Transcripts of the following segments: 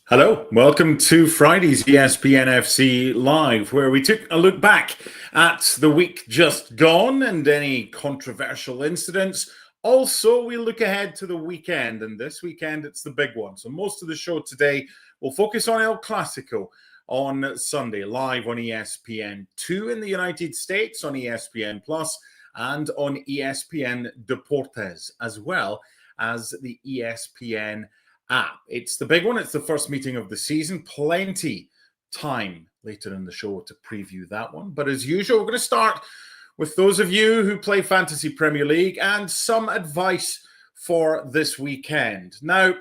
Hello, welcome to Friday's ESPN FC Live, where we took a look back at the week just gone and any controversial incidents. Also, we look ahead to the weekend, and this weekend it's the big one. So most of the show today will focus on El Clásico on Sunday, live on ESPN2 in the United States, on ESPN Plus, and on ESPN Deportes, as well as the ESPN app. It's the big one. It's the first meeting of the season. Plenty time later in the show to preview that one. But as usual, we're going to start with those of you who play Fantasy Premier League and some advice for this weekend. Now,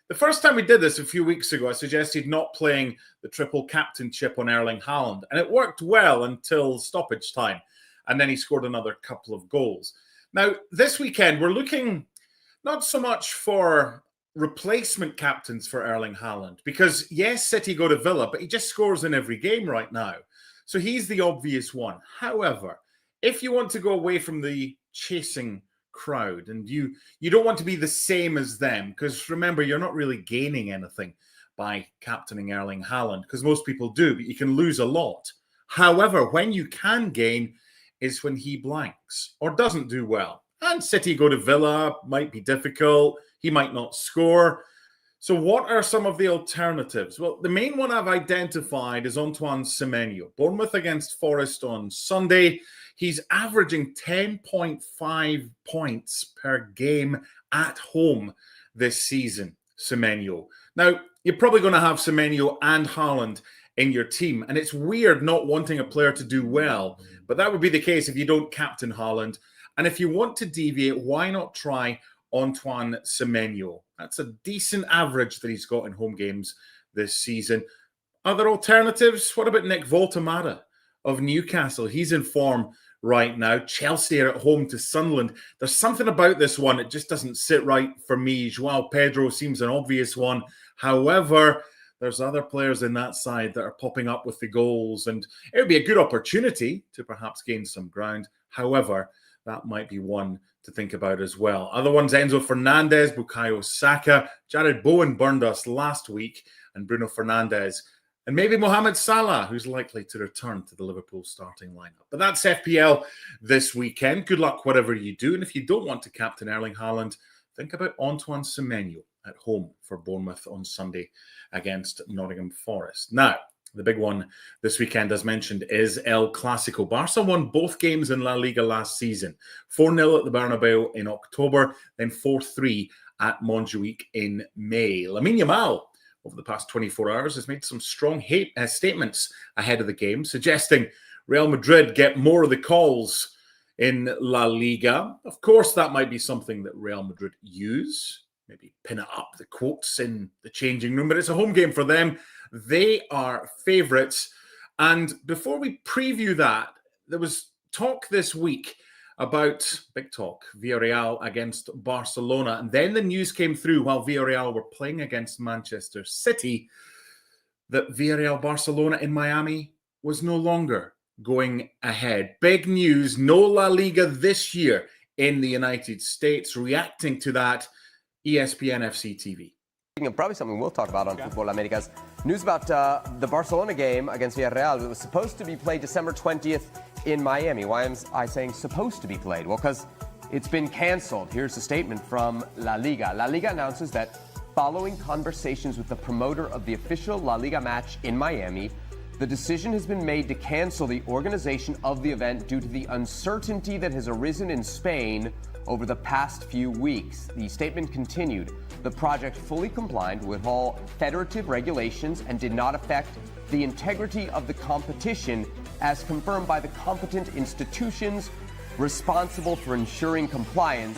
the first time we did this a few weeks ago, I suggested not playing the triple captainship on Erling Haaland, and it worked well until stoppage time, and then he scored another couple of goals. Now, this weekend, we're looking not so much for replacement captains for Erling Haaland, because yes, City go to Villa, but he just scores in every game right now. So he's the obvious one. However, if you want to go away from the chasing crowd and you don't want to be the same as them, because remember, you're not really gaining anything by captaining Erling Haaland, because most people do, but you can lose a lot. However, when you can gain is when he blanks or doesn't do well. And City go to Villa, might be difficult. He might not score. So what are some of the alternatives? Well, the main one I've identified is Antoine Semenyo. Bournemouth against Forest on Sunday. He's averaging 10.5 points per game at home this season, Semenyo. Now, you're probably going to have Semenyo and Haaland in your team. And it's weird not wanting a player to do well. But that would be the case if you don't captain Haaland. And if you want to deviate, why not try Antoine Semenyo? That's a decent average that he's got in home games this season. Other alternatives? What about Nick Voltemada of Newcastle? He's in form right now. Chelsea are at home to Sunderland. There's something about this one. It just doesn't sit right for me. Joao Pedro seems an obvious one. However, there's other players in that side that are popping up with the goals, and it would be a good opportunity to perhaps gain some ground. However, that might be one to think about as well. Other ones, Enzo Fernandez, Bukayo Saka, Jared Bowen burned us last week, and Bruno Fernandes, and maybe Mohamed Salah, who's likely to return to the Liverpool starting lineup. But that's FPL this weekend. Good luck whatever you do. And if you don't want to captain Erling Haaland, think about Antoine Semenyo at home for Bournemouth on Sunday against Nottingham Forest. Now, the big one this weekend, as mentioned, is El Clásico. Barca won both games in La Liga last season. 4-0 at the Bernabeu in October, then 4-3 at Montjuic in May. Lamine Yamal, over the past 24 hours, has made some strong statements ahead of the game, suggesting Real Madrid get more of the calls in La Liga. Of course, that might be something that Real Madrid use. Maybe pin it up, the quotes in the changing room, but it's a home game for them. They are favourites. And before we preview that, there was talk this week about, big talk, Villarreal against Barcelona. And then the news came through while Villarreal were playing against Manchester City that Villarreal-Barcelona in Miami was no longer going ahead. Big news, no La Liga this year in the United States. Reacting to that, ESPN FC TV. And probably something we'll talk about on Football Americas. News about the Barcelona game against Villarreal. It was supposed to be played December 20th in Miami. Why am I saying supposed to be played? Well, because it's been canceled. Here's a statement from La Liga. La Liga announces that following conversations with the promoter of the official La Liga match in Miami, the decision has been made to cancel the organization of the event due to the uncertainty that has arisen in Spain over the past few weeks. The statement continued, the project fully complied with all federative regulations and did not affect the integrity of the competition as confirmed by the competent institutions responsible for ensuring compliance,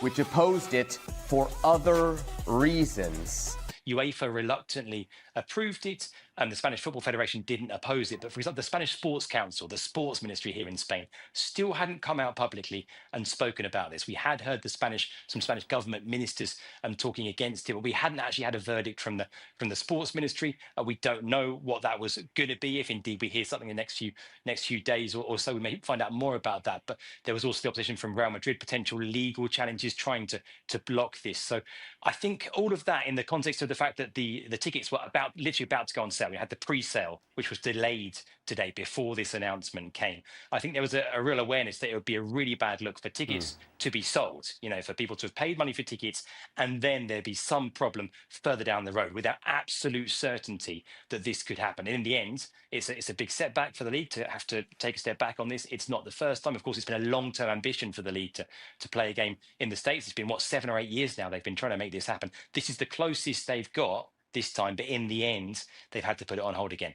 which opposed it for other reasons. UEFA reluctantly approved it and the Spanish Football Federation didn't oppose it. But for example, the Spanish Sports Council, the sports ministry here in Spain, still hadn't come out publicly and spoken about this. We had heard some Spanish government ministers talking against it, but we hadn't actually had a verdict from the sports ministry. We don't know what that was going to be. If indeed we hear something in the next few days or so, we may find out more about that. But there was also the opposition from Real Madrid, potential legal challenges trying to block this. So I think all of that in the context of the fact that the tickets were literally about to go on sale. We had the pre-sale, which was delayed today before this announcement came. I think there was a real awareness that it would be a really bad look for tickets to be sold, for people to have paid money for tickets, and then there'd be some problem further down the road without absolute certainty that this could happen. And in the end, it's a big setback for the league to have to take a step back on this. It's not the first time. Of course, it's been a long-term ambition for the league to play a game in the States. It's been, 7 or 8 years now they've been trying to make this happen. This is the closest they've got this time, but in the end, they've had to put it on hold again.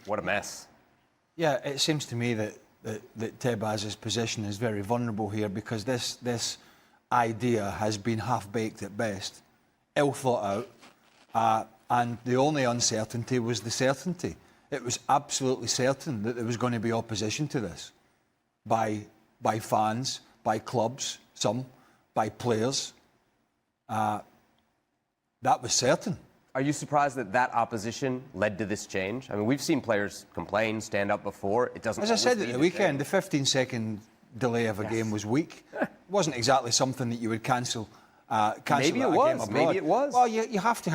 What a mess. Yeah, it seems to me that Tebas's position is very vulnerable here, because this idea has been half-baked at best, ill thought out, and the only uncertainty was the certainty. It was absolutely certain that there was going to be opposition to this by fans, by clubs, some, by players. That was certain. Are you surprised that opposition led to this change? I mean, we've seen players complain, stand up before. It doesn't. As I said at the weekend, the 15-second delay of a game was weak. It wasn't exactly something that you would cancel. Maybe it was. Maybe it was. Well, you have to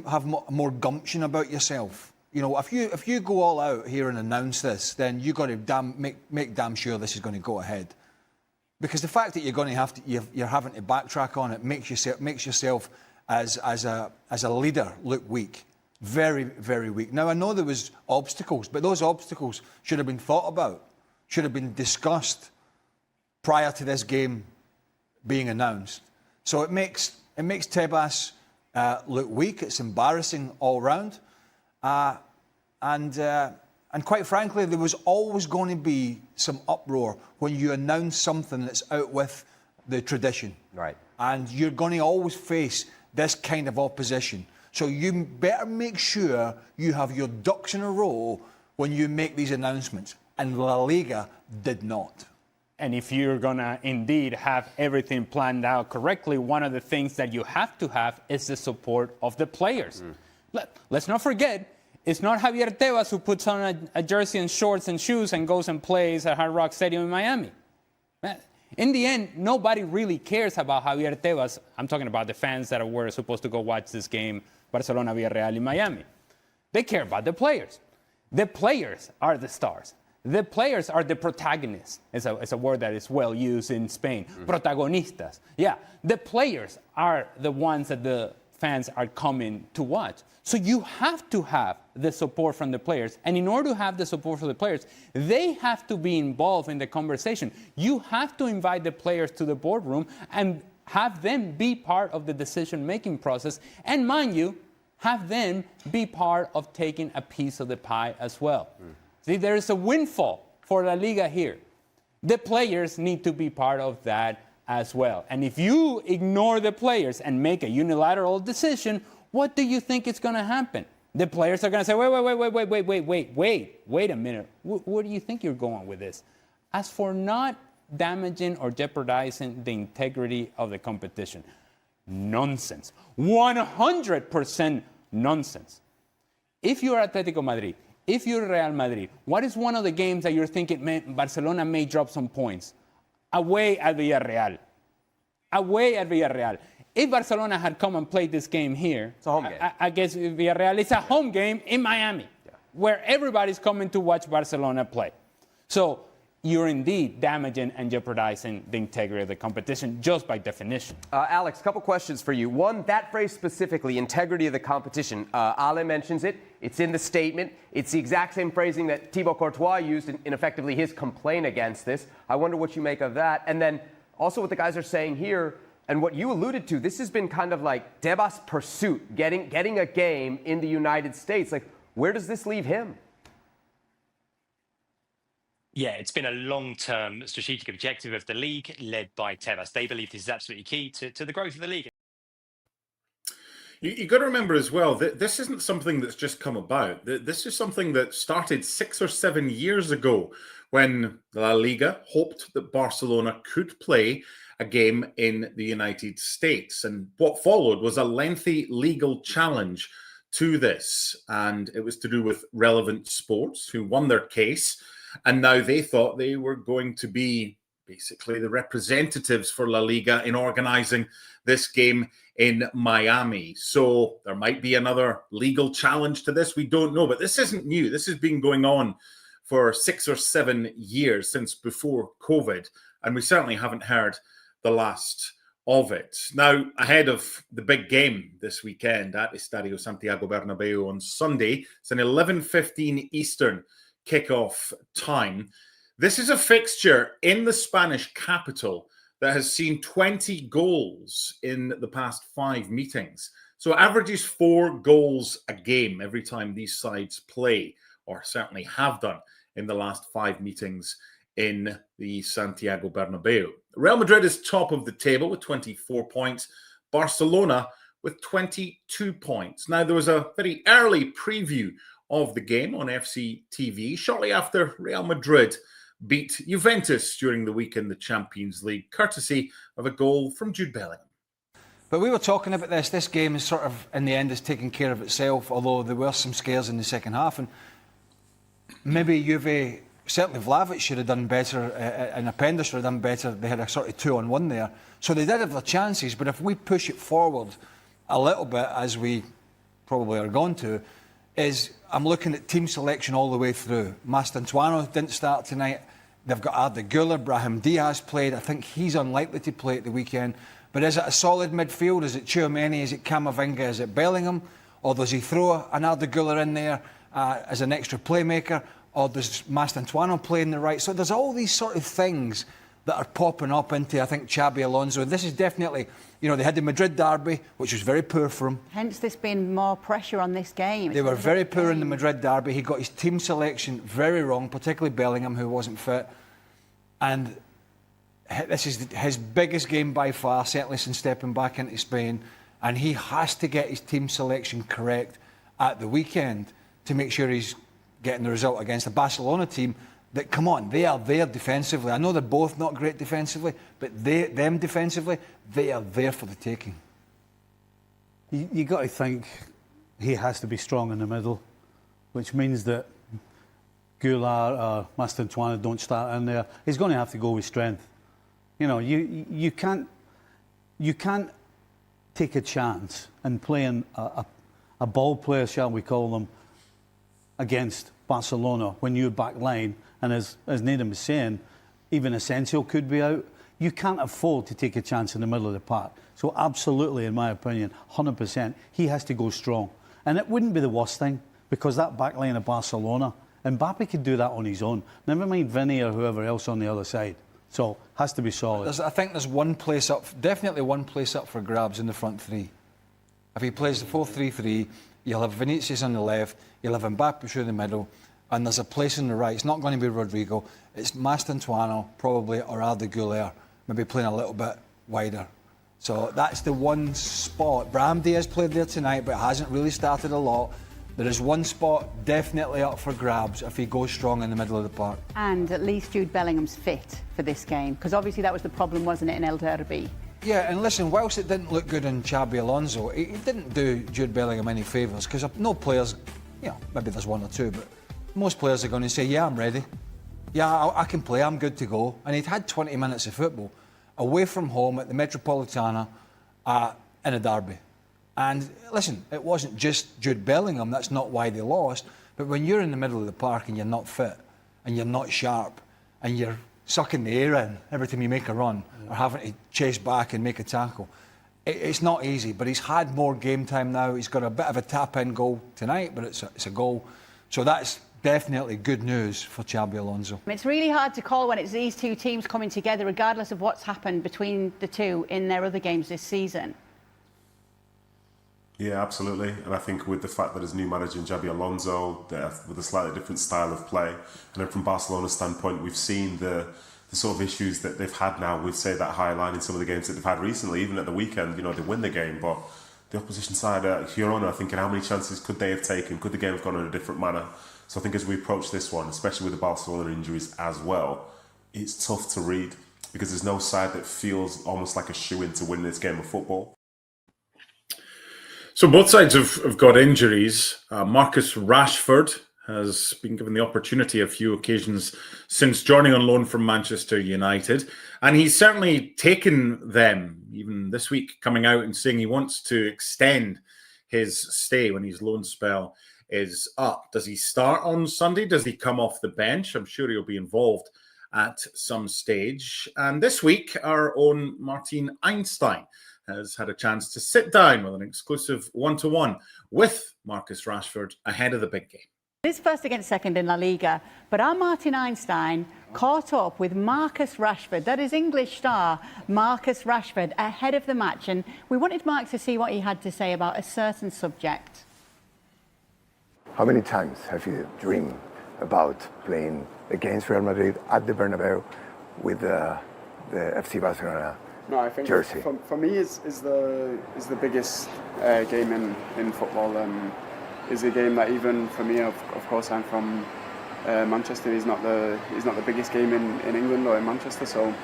have more gumption about yourself. If you go all out here and announce this, then you got to make damn sure this is going to go ahead. Because the fact that you're having to backtrack on it makes yourself as a leader look weak, very, very weak. Now, I know there was obstacles, but those obstacles should have been thought about, should have been discussed prior to this game being announced. So it makes Tebas look weak. It's embarrassing all round, and quite frankly, there was always going to be some uproar when you announce something that's out with the tradition. Right. And you're going to always face this kind of opposition. So you better make sure you have your ducks in a row when you make these announcements. And La Liga did not. And if you're going to indeed have everything planned out correctly, one of the things that you have to have is the support of the players. Let's not forget, it's not Javier Tebas who puts on a jersey and shorts and shoes and goes and plays at Hard Rock Stadium in Miami. In the end, nobody really cares about Javier Tebas. I'm talking about the fans that were supposed to go watch this game, Barcelona, Villarreal in Miami. They care about the players. The players are the stars. The players are the protagonists. It's a word that is well used in Spain. Protagonistas. Yeah, the players are the ones that the fans are coming to watch. So you have to have the support from the players. And in order to have the support from the players, they have to be involved in the conversation. You have to invite the players to the boardroom and have them be part of the decision-making process. And mind you, have them be part of taking a piece of the pie as well. See, there is a windfall for La Liga here. The players need to be part of that as well. And if you ignore the players and make a unilateral decision, what do you think is going to happen? The players are going to say, wait a minute. Where do you think you're going with this? As for not damaging or jeopardizing the integrity of the competition, nonsense. 100% nonsense. If you're Atletico Madrid, if you're Real Madrid, what is one of the games that you're thinking, Barcelona may drop some points? Away at Villarreal. Away at Villarreal. If Barcelona had come and played this game here, it's a home game. I guess Villarreal, it's a home game in Miami, where everybody's coming to watch Barcelona play. So you're indeed damaging and jeopardizing the integrity of the competition just by definition. Alex, a couple questions for you. One, that phrase specifically, integrity of the competition. Ale mentions it. It's in the statement. It's the exact same phrasing that Thibaut Courtois used in effectively his complaint against this. I wonder what you make of that. And then also what the guys are saying here, and what you alluded to, this has been kind of like Tebas' pursuit, getting a game in the United States. Like, where does this leave him? Yeah, it's been a long-term strategic objective of the league led by Tebas. They believe this is absolutely key to the growth of the league. You got to remember as well that this isn't something that's just come about. This is something that started 6 or 7 years ago when La Liga hoped that Barcelona could play a game in the United States. And what followed was a lengthy legal challenge to this. And it was to do with Relevant Sports, who won their case. And now they thought they were going to be basically the representatives for La Liga in organizing this game in Miami. So there might be another legal challenge to this. We don't know, but this isn't new. This has been going on for 6 or 7 years, since before COVID, and we certainly haven't heard the last of it. Now, ahead of the big game this weekend at Estadio Santiago Bernabeu on Sunday, it's an 11:15 Eastern kickoff time. This is a fixture in the Spanish capital that has seen 20 goals in the past 5 meetings. So it averages 4 goals a game every time these sides play, or certainly have done in the last 5 meetings in the Santiago Bernabeu. Real Madrid is top of the table with 24 points. Barcelona with 22 points. Now, there was a very early preview of the game on FC TV shortly after Real Madrid beat Juventus during the week in the Champions League, courtesy of a goal from Jude Bellingham. But we were talking about this. This game is sort of, in the end, is taking care of itself, although there were some scares in the second half. And maybe Juve, certainly Vlahovic should have done better, and Openda should have done better. They had a sort of 2-on-1 there. So they did have their chances, but if we push it forward a little bit, as we probably are going to, is I'm looking at team selection all the way through. Mastantuono didn't start tonight. They've got Arda Güler, Brahim Diaz played. I think he's unlikely to play at the weekend. But is it a solid midfield? Is it Tchouaméni? Is it Camavinga? Is it Bellingham? Or does he throw an Arda Güler in there as an extra playmaker? Or does Mastantuono play in the right? So there's all these sort of things that are popping up into, I think, Xabi Alonso. This is definitely, you know, they had the Madrid derby, which was very poor for him. Hence there's been more pressure on this game. They were very poor in the Madrid derby. He got his team selection very wrong, particularly Bellingham, who wasn't fit. And this is his biggest game by far, certainly since stepping back into Spain. And he has to get his team selection correct at the weekend to make sure he's getting the result against a Barcelona team that, come on, they are there defensively. I know they're both not great defensively, but them defensively, they are there for the taking. You got to think he has to be strong in the middle, which means that Goulart or Mastantuono don't start in there. He's going to have to go with strength. You know, you can't take a chance in playing a ball player, shall we call them, against Barcelona when you're back line, and as Nathan was saying, even Asensio could be out. You can't afford to take a chance in the middle of the park. So absolutely, in my opinion, 100%, he has to go strong. And it wouldn't be the worst thing, because that back line of Barcelona, Mbappe could do that on his own. Never mind Vinny or whoever else on the other side. So, has to be solid. I think there's one place up, definitely one place up for grabs in the front three. If he plays the 4-3-3, you'll have Vinicius on the left, you'll have Mbappe through the middle, and there's a place on the right. It's not going to be Rodrigo. It's Mastantuono, probably, or Arda Güler, maybe playing a little bit wider. So that's the one spot. Brahim Diaz played there tonight, but hasn't really started a lot. There is one spot definitely up for grabs if he goes strong in the middle of the park. And at least Jude Bellingham's fit for this game, because obviously that was the problem, wasn't it, in El Derby? Yeah, and listen, whilst it didn't look good in Xabi Alonso, it didn't do Jude Bellingham any favours, because no players, you know, maybe there's one or two, but most players are going to say, yeah, I'm ready. Yeah, I can play, I'm good to go. And he'd had 20 minutes of football away from home at the Metropolitana in a derby. And listen, it wasn't just Jude Bellingham, that's not why they lost, but when you're in the middle of the park and you're not fit, and you're not sharp, and you're sucking the air in every time you make a run, or having to chase back and make a tackle, it's not easy. But he's had more game time now. He's got a bit of a tap-in goal tonight, but it's a goal. So that's definitely good news for Xabi Alonso. It's really hard to call when it's these two teams coming together, regardless of what's happened between the two in their other games this season. Yeah, absolutely. And I think with the fact that there's new manager in Xabi Alonso, with a slightly different style of play, and then from Barcelona's standpoint, we've seen the sort of issues that they've had now with, say, that high line in some of the games that they've had recently. Even at the weekend, you know, they win the game, but the opposition side, Girona, are thinking how many chances could they have taken? Could the game have gone in a different manner? So I think as we approach this one, especially with the Barcelona injuries as well, it's tough to read because there's no side that feels almost like a shoo-in to win this game of football. So both sides have got injuries. Marcus Rashford has been given the opportunity a few occasions since joining on loan from Manchester United. And he's certainly taken them, even this week, coming out and saying he wants to extend his stay when his loan spell is up. Does he start on Sunday? Does he come off the bench? I'm sure he'll be involved at some stage. And this week, our own Martin Einstein has had a chance to sit down with an exclusive one-to-one with Marcus Rashford ahead of the big game. It is first against second in La Liga, but our Martin Einstein caught up with Marcus Rashford, that is English star Marcus Rashford, ahead of the match. And we wanted Mark to see what he had to say about a certain subject. How many times have you dreamed about playing against Real Madrid at the Bernabeu with the FC Barcelona jersey? For me, is the biggest game in football. Is a game that even for me, of course, I'm from Manchester. Is not the biggest game in England or in Manchester. So,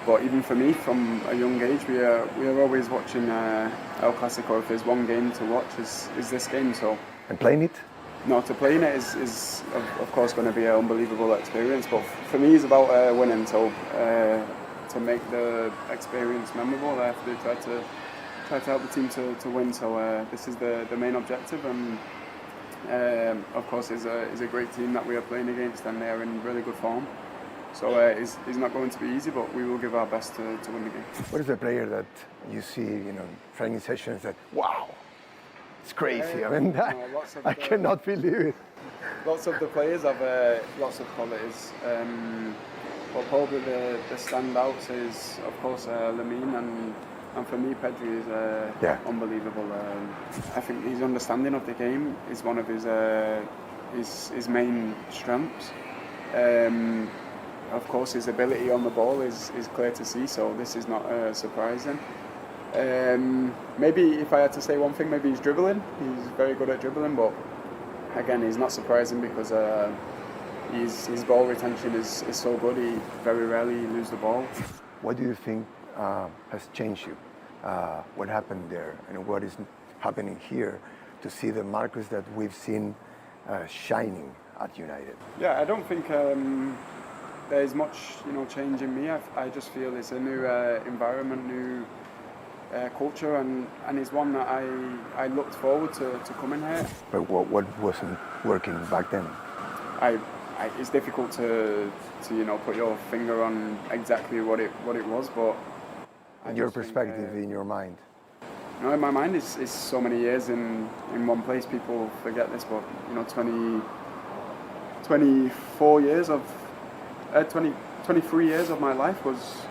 but even for me, from a young age, we are always watching El Clásico. If there's one game to watch, is this game. So, and playing it. No, to playing it is of course going to be an unbelievable experience. But for me, it's about winning. So to make the experience memorable, I have to try to help the team to win. So this is the main objective. And of course, is a great team that we are playing against, and they are in really good form. So it's not going to be easy, but we will give our best to win the game. What is the player that you see, training sessions that wow? It's crazy. I mean, I cannot believe it. Lots of the players have lots of qualities. But probably the standouts is, of course, Lamine, and for me, Pedri is unbelievable. I think his understanding of the game is one of his main strengths. Of course, his ability on the ball is clear to see, so this is not surprising. Maybe if I had to say one thing, maybe he's dribbling. He's very good at dribbling, but again, he's not surprising because his ball retention is so good. He very rarely loses the ball. What do you think has changed you? What happened there, and what is happening here to see the Marcus that we've seen shining at United? Yeah, I don't think there's much change in me. I just feel it's a new environment, new culture, and it's one that I looked forward to coming here. But what wasn't working back then? It's difficult to put your finger on exactly what it was, but in your perspective, in your mind. In my mind, it's so many years in one place. People forget this, but 23 years of my life was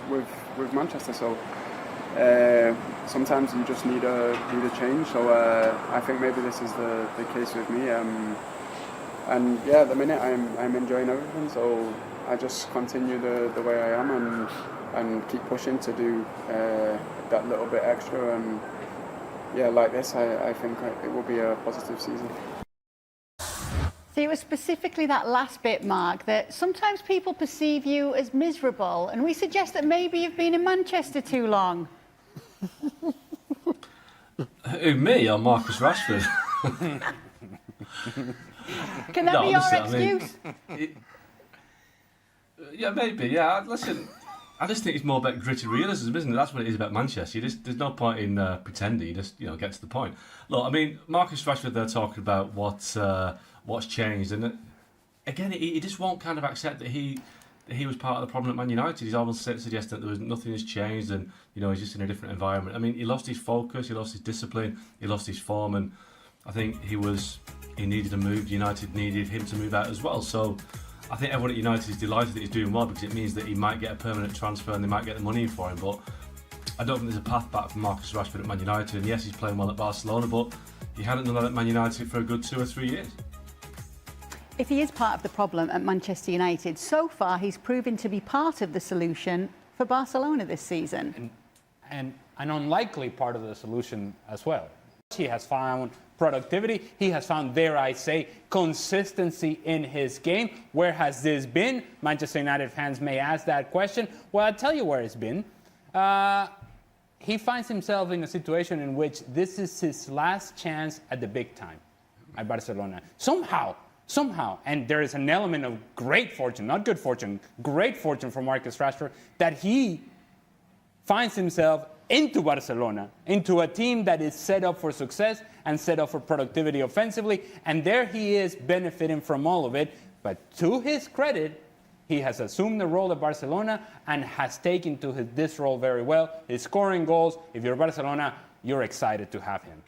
with Manchester. So sometimes you just need a change. So I think maybe this is the case with me. And yeah, at the minute I'm enjoying everything. So I just continue the way I am and keep pushing to do that little bit extra. And yeah, like this, I think it will be a positive season. So it was specifically that last bit, Mark, that sometimes people perceive you as miserable, and we suggest that maybe you've been in Manchester too long. Who, me or Marcus Rashford? Can that be your excuse? Yeah, maybe. Yeah, listen. I just think it's more about gritty realism, isn't it? That's what it is about Manchester. there's no point in pretending. You just get to the point. Look, I mean, Marcus Rashford, they're talking about what's changed, and again, he just won't kind of accept that he was part of the problem at Man United. He's almost suggesting that nothing has changed, and he's just in a different environment. I mean, he lost his focus, he lost his discipline, he lost his form, and I think he needed to move. United needed him to move out as well. So I think everyone at United is delighted that he's doing well, because it means that he might get a permanent transfer and they might get the money in for him. But I don't think there's a path back for Marcus Rashford at Man United. And yes, he's playing well at Barcelona, but he hadn't done that at Man United for a good 2 or 3 years. If he is part of the problem at Manchester United, so far he's proven to be part of the solution for Barcelona this season. And an unlikely part of the solution as well. He has found productivity. He has found, dare I say, consistency in his game. Where has this been? Manchester United fans may ask that question. Well, I'll tell you where it's been. He finds himself in a situation in which this is his last chance at the big time at Barcelona. Somehow, and there is an element of great fortune, not good fortune, great fortune for Marcus Rashford, that he finds himself into Barcelona, into a team that is set up for success and set up for productivity offensively, and there he is benefiting from all of it. But to his credit, he has assumed the role at Barcelona and has taken to this role very well. He's scoring goals. If you're Barcelona, you're excited to have him.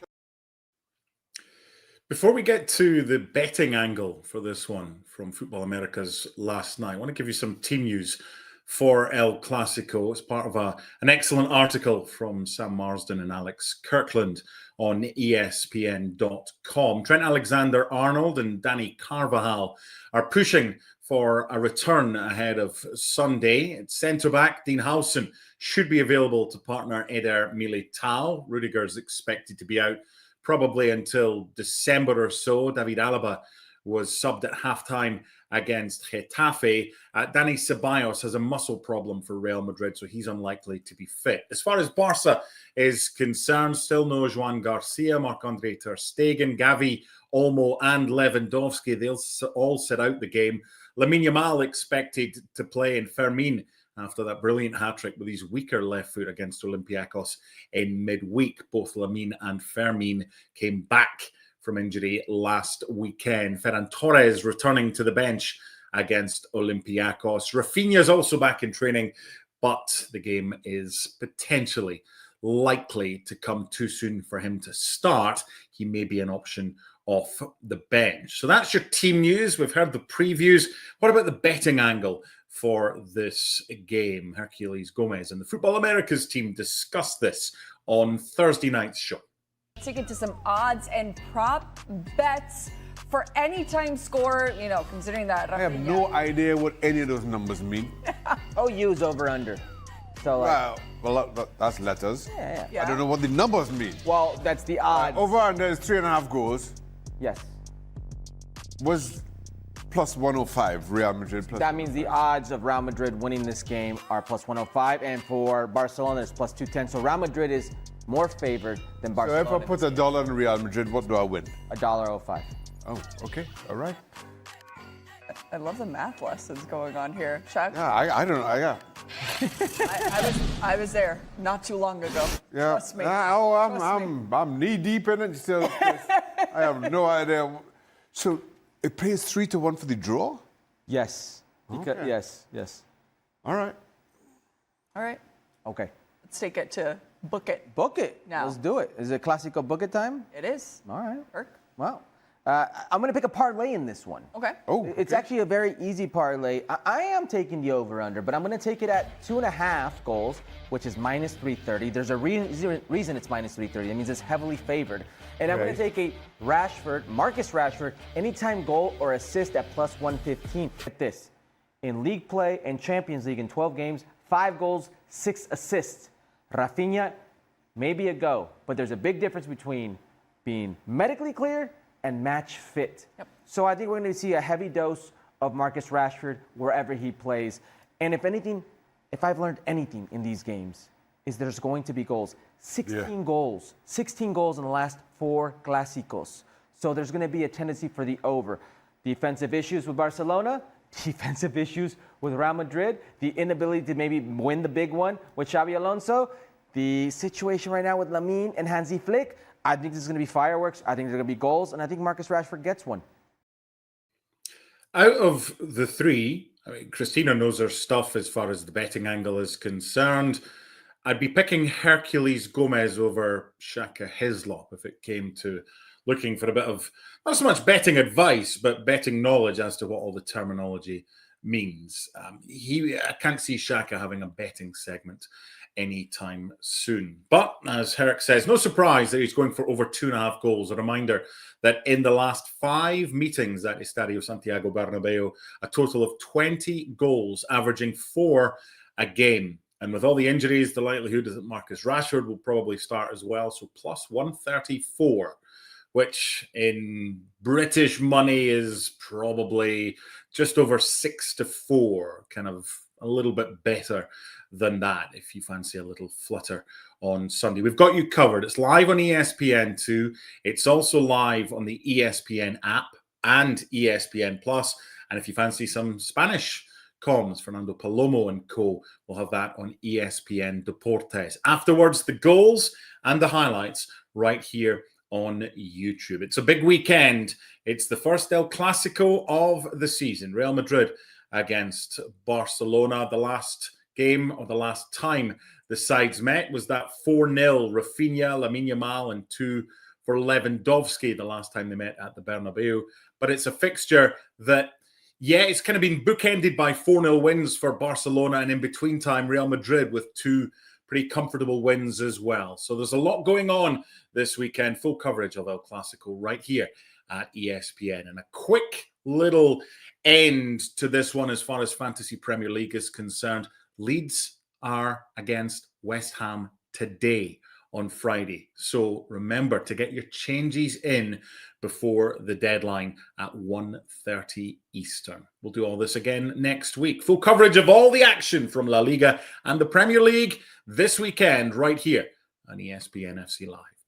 Before we get to the betting angle for this one from Football America's last night, I want to give you some team news for El Clásico. It's part of an excellent article from Sam Marsden and Alex Kirkland on ESPN.com. Trent Alexander-Arnold and Danny Carvajal are pushing for a return ahead of Sunday. At centre-back, Dean Howson should be available to partner Eder Militao. Rudiger is expected to be out probably until December or so. David Alaba was subbed at halftime against Getafe. Dani Ceballos has a muscle problem for Real Madrid, so he's unlikely to be fit. As far as Barca is concerned, still no Joan Garcia, Marc-Andre ter Stegen, Gavi, Olmo and Lewandowski. They'll all sit out the game. Lamine Yamal expected to play, and Fermin after that brilliant hat-trick with his weaker left foot against Olympiacos in midweek. Both Lamine and Fermin came back from injury last weekend. Ferran Torres returning to the bench against Olympiacos. Rafinha is also back in training, but the game is potentially likely to come too soon for him to start. He may be an option off the bench. So that's your team news. We've heard the previews. What about the betting angle for this game? Herculez Gomez and the Football Americas team discussed this on Thursday night's show. Ticket to some odds and prop bets for anytime score, you know, considering that. I have no idea what any of those numbers mean. OU's over under. So, well, that's letters. Yeah. I don't know what the numbers mean. Well, that's the odds. Over under is 3.5 goals. Yes. Was plus 105 Real Madrid plus. That means the odds of Real Madrid winning this game are plus 105, and for Barcelona it's plus 210. So Real Madrid is more favored than Barcelona. So if I put $1 in Real Madrid, what do I win? $1.05. Oh, okay, all right. I love the math lessons going on here, Shaq. Yeah, I don't know. Yeah. I was there not too long ago. Yeah. Trust me. I'm knee deep in it still. I have no idea. So it pays 3-1 for the draw? Yes. Okay. Yes. All right. All right. Okay. Let's take it to book it. Book it. Now. Let's do it. Is it Clásico book it time? It is. All right. Kirk. Well, I'm going to pick a parlay in this one. Okay. Oh, It's actually a very easy parlay. I am taking the over-under, but I'm going to take it at 2.5 goals, which is minus 330. There's a reason it's minus 330. That means it's heavily favored. And I'm going to take a Marcus Rashford, anytime goal or assist at plus 115. At this, in league play and Champions League in 12 games, 5 goals, 6 assists. Rafinha, maybe a go, but there's a big difference between being medically clear and match fit. Yep. So I think we're going to see a heavy dose of Marcus Rashford wherever he plays. And if anything, if I've learned anything in these games, is there's going to be goals. 16 goals. 16 goals in the last 4 Clásicos. So there's going to be a tendency for the over. Defensive issues with Barcelona, defensive issues with Real Madrid, the inability to maybe win the big one with Xabi Alonso, the situation right now with Lamine and Hansi Flick. I think this is going to be fireworks. I think there's going to be goals, and I think Marcus Rashford gets one. Out of the three, I mean, Christina knows her stuff as far as the betting angle is concerned. I'd be picking Herculez Gomez over Shaka Hislop if it came to looking for a bit of, not so much betting advice, but betting knowledge as to what all the terminology means. I can't see Shaka having a betting segment anytime soon. But as Herc says, no surprise that he's going for over 2.5 goals. A reminder that in the last 5 meetings at Estadio Santiago Bernabeu, a total of 20 goals, averaging 4 a game And with all the injuries, the likelihood is that Marcus Rashford will probably start as well. So plus 134, which in British money is probably just over 6-4, kind of a little bit better than that if you fancy a little flutter on Sunday. We've got you covered. It's live on ESPN2. It's also live on the ESPN app and ESPN Plus. And if you fancy some Spanish comms, Fernando Palomo and co will have that on ESPN Deportes. Afterwards, the goals and the highlights right here on YouTube. It's a big weekend. It's the first El Clásico of the season. Real Madrid against Barcelona. The last game, or the last time the sides met, was that 4-0 Rafinha, Lamine Yamal, and 2 for Lewandowski the last time they met at the Bernabeu. But it's a fixture that, yeah, it's kind of been bookended by 4-0 wins for Barcelona, and in between time, Real Madrid with 2 pretty comfortable wins as well. So there's a lot going on this weekend. Full coverage of El Clásico right here at ESPN. And a quick little end to this one as far as Fantasy Premier League is concerned. Leeds are against West Ham today on Friday. So remember to get your changes in before the deadline at 1:30 Eastern. We'll do all this again next week. Full coverage of all the action from La Liga and the Premier League this weekend right here on ESPN FC Live.